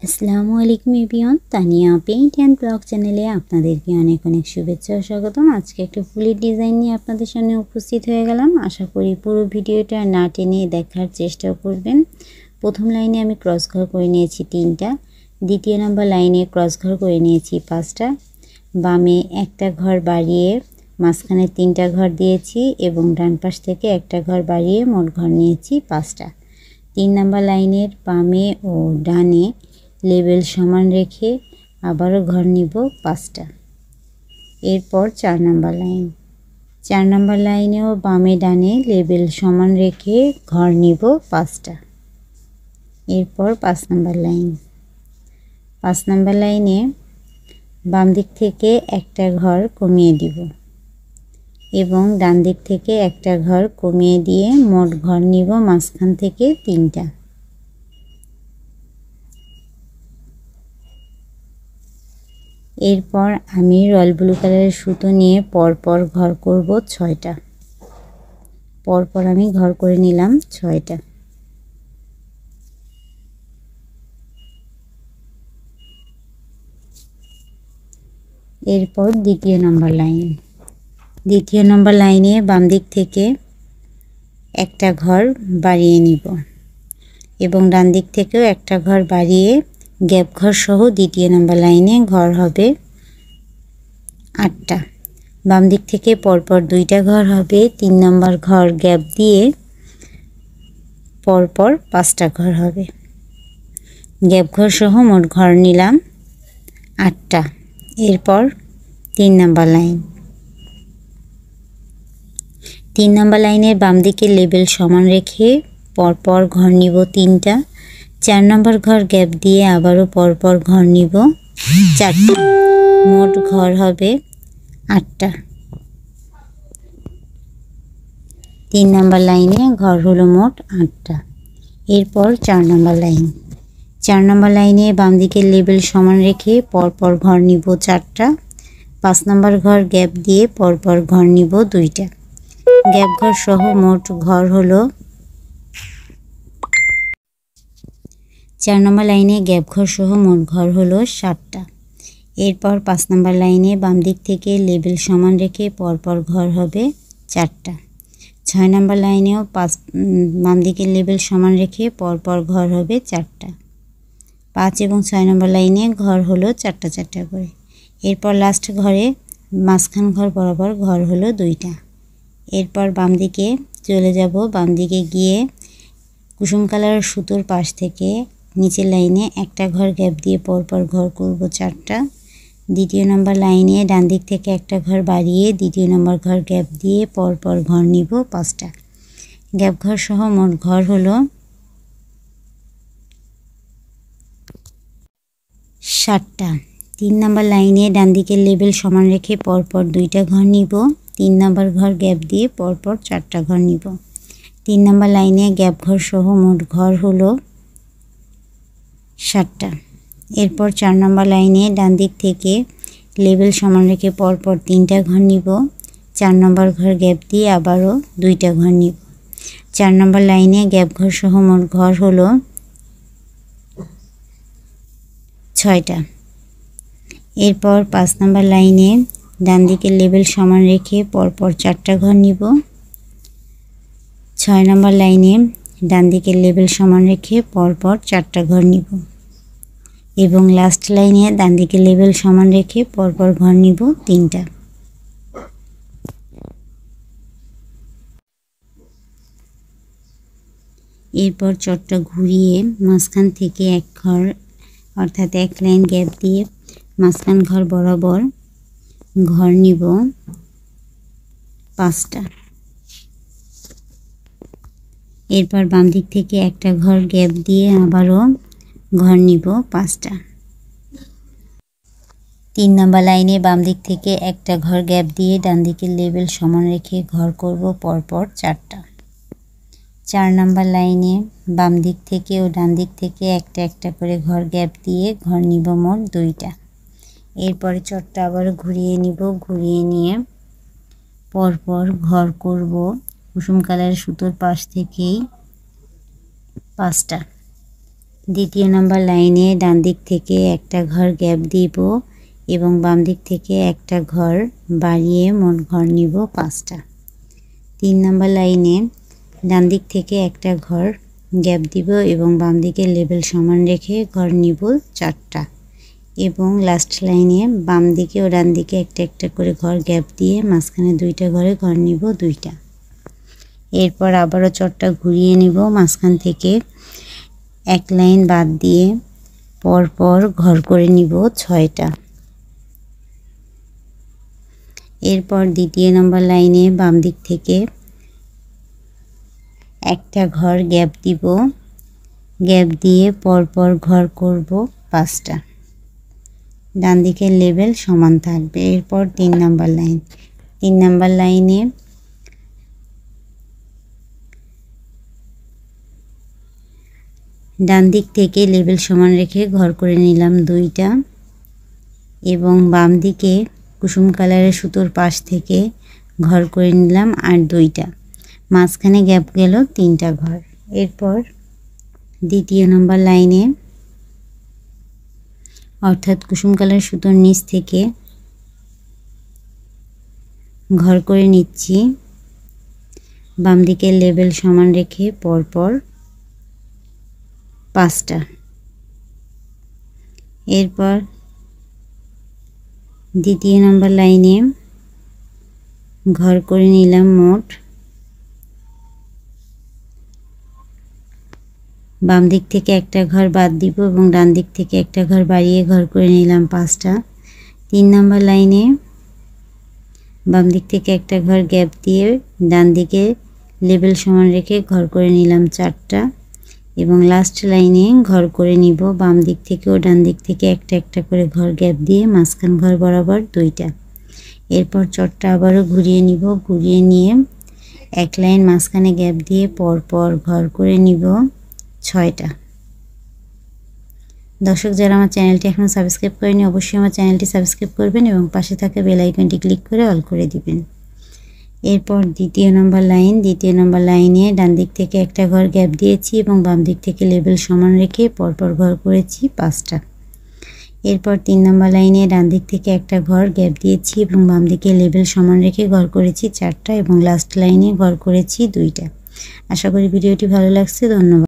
আসসালামু আলাইকুম everyone, Tania paint and blog চ্যানেলে আপনাদেরকে অনেক অনেক শুভেচ্ছা ও স্বাগতম। আজকে একটা ফুলের ডিজাইন নিয়ে আপনাদের সামনে উপস্থিত হয়ে গেলাম। আশা করি পুরো ভিডিওটা না টেনে দেখার চেষ্টা করবেন। প্রথম লাইনে আমি ক্রস ঘর করে নিয়েছি 3টা, দ্বিতীয় নম্বর লাইনে ক্রস ঘর করে নিয়েছি 5টা, বামে একটা ঘর বাড়িয়ে মাঝখানে 3টা ঘর দিয়েছি এবং ডান পাশ থেকে একটা ঘর বাড়িয়ে মোট ঘর নিয়েছি 5টা। 3 নম্বর লাইনের বামে ও ডানে লেবেল সমান রেখে আবারও ঘর নিব 5টা। এরপর 4 নম্বর লাইন, 4 নম্বর লাইনেও বামে ডানে লেবেল সমান রেখে ঘর নিব 5টা। এরপর 5 নম্বর লাইন, 5 নম্বর লাইনে বাম দিক থেকে একটা ঘর কমিয়ে দিব এবং ডান দিক থেকে একটা ঘর কমিয়ে দিয়ে মোট ঘর নিব মাঝখান থেকে 3টা। এরপর আমি রয়্যাল ব্লু কালারের সুতো নিয়ে পরপর ঘর করব 6টা। পরপর আমি ঘর করে নিলাম 6টা। এরপর দ্বিতীয় নম্বর লাইন, দ্বিতীয় নম্বর লাইনে বাম দিক থেকে একটা ঘর বাড়িয়ে নিব এবং ডান দিক থেকেও একটা ঘর বাড়িয়ে গ্যাপ ঘর সহ দ্বিতীয় নম্বর লাইনে ঘর হবে 8টা। বাম দিক থেকে পরপর 2টা ঘর হবে, 3 নম্বর ঘর গ্যাপ দিয়ে পরপর 5টা ঘর হবে। গ্যাপ ঘর সহ মোট ঘর নিলাম 8টা। এরপর 3 নম্বর লাইন, 3 নম্বর লাইনের বাম দিকে লেবেল সমান রেখে পরপর ঘর নিব 3টা। 4 নম্বর ঘর গ্যাপ দিয়ে আবারও পরপর ঘর নিব 4টা। মোট ঘর হবে 8টা। 3 নম্বর লাইনে ঘর হলো মোট 8টা। এরপর 4 নম্বর লাইন, 4 নম্বর লাইনে বাম দিকে লেবেল সমান রেখে পরপর ঘর নিব 4টা। 5 নম্বর ঘর গ্যাপ দিয়ে পরপর ঘর নিব 2টা। গ্যাপ ঘর সহ মোট ঘর হলো 4 নম্বর লাইনে গ্যাপ ঘর সহ মোট ঘর হলো 7টা। এরপর 5 নম্বর লাইনে বাম দিক থেকে লেবেল সমান রেখে পরপর ঘর হবে 4টা। 6 নম্বর লাইনেও বাম দিকে লেবেল সমান রেখে পরপর ঘর হবে 4টা। 5 এবং 6 নম্বর লাইনে ঘর হলো 4টা 4টা করে। এরপর লাস্ট ঘরে মাঝখান ঘর বরাবর ঘর হলো 2টা। এরপর বাম দিকে চলে যাব, বাম দিকে গিয়ে কুসুম কালারের সুতোর পাশ থেকে নিচের লাইনে একটা ঘর গ্যাপ দিয়ে পরপর ঘর করব 4টা। দ্বিতীয় নম্বর লাইনে ডান দিক থেকে একটা ঘর বাড়িয়ে দ্বিতীয় নম্বর ঘর গ্যাপ দিয়ে পরপর ঘর নিব 5টা। গ্যাপ ঘর সহ মোট ঘর হলো 7টা। 3 নম্বর লাইনে ডান দিকের লেবেল সমান রেখে পরপর 2টা ঘর নিব, 3 নম্বর ঘর গ্যাপ দিয়ে পরপর 4টা ঘর নিব। 3 নম্বর লাইনে গ্যাপ ঘর সহ মোট ঘর হলো 7টা। এরপর 4 নম্বর লাইনে ডান দিক থেকে লেবেল সমান রেখে পরপর 3টা ঘর নিব, 4 নম্বর ঘর গ্যাপ দিয়ে আবারও 2টা ঘর নিব। 4 নম্বর লাইনে গ্যাপ ঘর সহ মোট ঘর হলো 6টা। এরপর 5 নম্বর লাইনে ডান দিকের লেবেল সমান রেখে পরপর 4টা ঘর নিব, 6 নম্বর লাইনে ডান দিকের লেবেল সমান রেখে পরপর 4টা ঘর নিব এবং লাস্ট লাইনে ডান দিকের লেবেল সমান রেখে পরপর ঘর নিব 3টা। এরপর চটটা ঘুরিয়ে মাঝখান থেকে এক ঘর অর্থাৎ এক লাইন গ্যাপ দিয়ে মাঝখান ঘর বরাবর ঘর নিব 5টা। এরপর বাম দিক থেকে একটা ঘর গ্যাপ দিয়ে আবারও ঘর নিব 5টা। 3 নম্বর লাইনে বাম দিক থেকে একটা ঘর গ্যাপ দিয়ে ডান দিকের লেবেল সমান রেখে ঘর করব পরপর 4টা। 4 নম্বর লাইনে বাম দিক থেকে ও ডান দিক থেকে একটা একটা করে ঘর গ্যাপ দিয়ে ঘর নিব মোট 2টা। এরপরে চটটা আবার ঘুরিয়ে নিব, ঘুরিয়ে নিয়ে পরপর ঘর করব কুসুম কালারের সুতোর পাশ থেকেই 5টা। দ্বিতীয় নম্বর লাইনে ডান দিক থেকে একটা ঘর গ্যাপ দিব এবং বাম দিক থেকে একটা ঘর বাড়িয়ে মোট ঘর নিব 5টা। 3 নম্বর লাইনে ডান দিক থেকে একটা ঘর গ্যাপ দিব এবং বাম দিকে লেবেল সমান রেখে ঘর নিব 4টা এবং লাস্ট লাইনে বাম দিকে ও ডান দিকে একটা একটা করে ঘর গ্যাপ দিয়ে মাঝখানে 2টা ঘরে ঘর নিব 2টা। এরপর আবারও চটটা ঘুরিয়ে নিব, মাঝখান থেকে এক লাইন বাদ দিয়ে পরপর ঘর করে নিব 6টা। এরপর দ্বিতীয় নম্বর লাইনে বাম দিক থেকে একটা ঘর গ্যাপ দিব, গ্যাপ দিয়ে পরপর ঘর করব 5টা। ডান দিকের লেবেল সমান থাকবে। এরপর 3 নম্বর লাইন, 3 নম্বর লাইনে ডান দিক থেকে লেবেল সমান রেখে ঘর করে নিলাম 2টা এবং বাম দিকে কুসুম কালারের সুতোর পাশ থেকে ঘর করে নিলাম আর 2টা, মাঝখানে গ্যাপ গেল 3টা ঘর। এরপর দ্বিতীয় নম্বর লাইনে অর্থাৎ কুসুম কালারের সুতোর নিচ থেকে ঘর করে নিচ্ছি, বাম দিকে লেবেল সমান রেখে পরপর 5টা। এরপর দ্বিতীয় নম্বর লাইনে ঘর করে নিলাম মোট, বাম দিক থেকে একটা ঘর বাদ দিব এবং ডান দিক থেকে একটা ঘর বাড়িয়ে ঘর করে নিলাম 5টা। 3 নম্বর লাইনে বাম দিক থেকে একটা ঘর গ্যাপ দিয়ে ডান দিকে লেবেল সমান রেখে ঘর করে নিলাম 4টা এবং লাস্ট লাইনে ঘর করে নিব বাম দিক থেকে ও ডান দিক থেকে একটা একটা করে ঘর গ্যাপ দিয়ে মাঝখান ঘর বরাবর 2টা। এরপর চটটা আবারও ঘুরিয়ে নিব, ঘুরিয়ে নিয়ে এক লাইন মাঝখানে গ্যাপ দিয়ে পরপর ঘর করে নিব 6টা। দর্শক যারা আমার চ্যানেলটি এখনও সাবস্ক্রাইব করেনি অবশ্যই আমার চ্যানেলটি সাবস্ক্রাইব করবেন এবং পাশে থাকা বেল আইকনটি ক্লিক করে অল করে দিবেন। এরপর দ্বিতীয় নম্বর লাইন, দ্বিতীয় নম্বর লাইনে ডান দিক থেকে একটা ঘর গ্যাপ দিয়েছি এবং বাম দিক থেকে লেবেল সমান রেখে পরপর ঘর করেছি 5টা। এরপর 3 নম্বর লাইনে ডান দিক থেকে একটা ঘর গ্যাপ দিয়েছি এবং বাম দিকে লেবেল সমান রেখে ঘর করেছি 4টা এবং লাস্ট লাইনে ঘর করেছি 2টা। আশা করি ভিডিওটি ভালো লাগছে। ধন্যবাদ।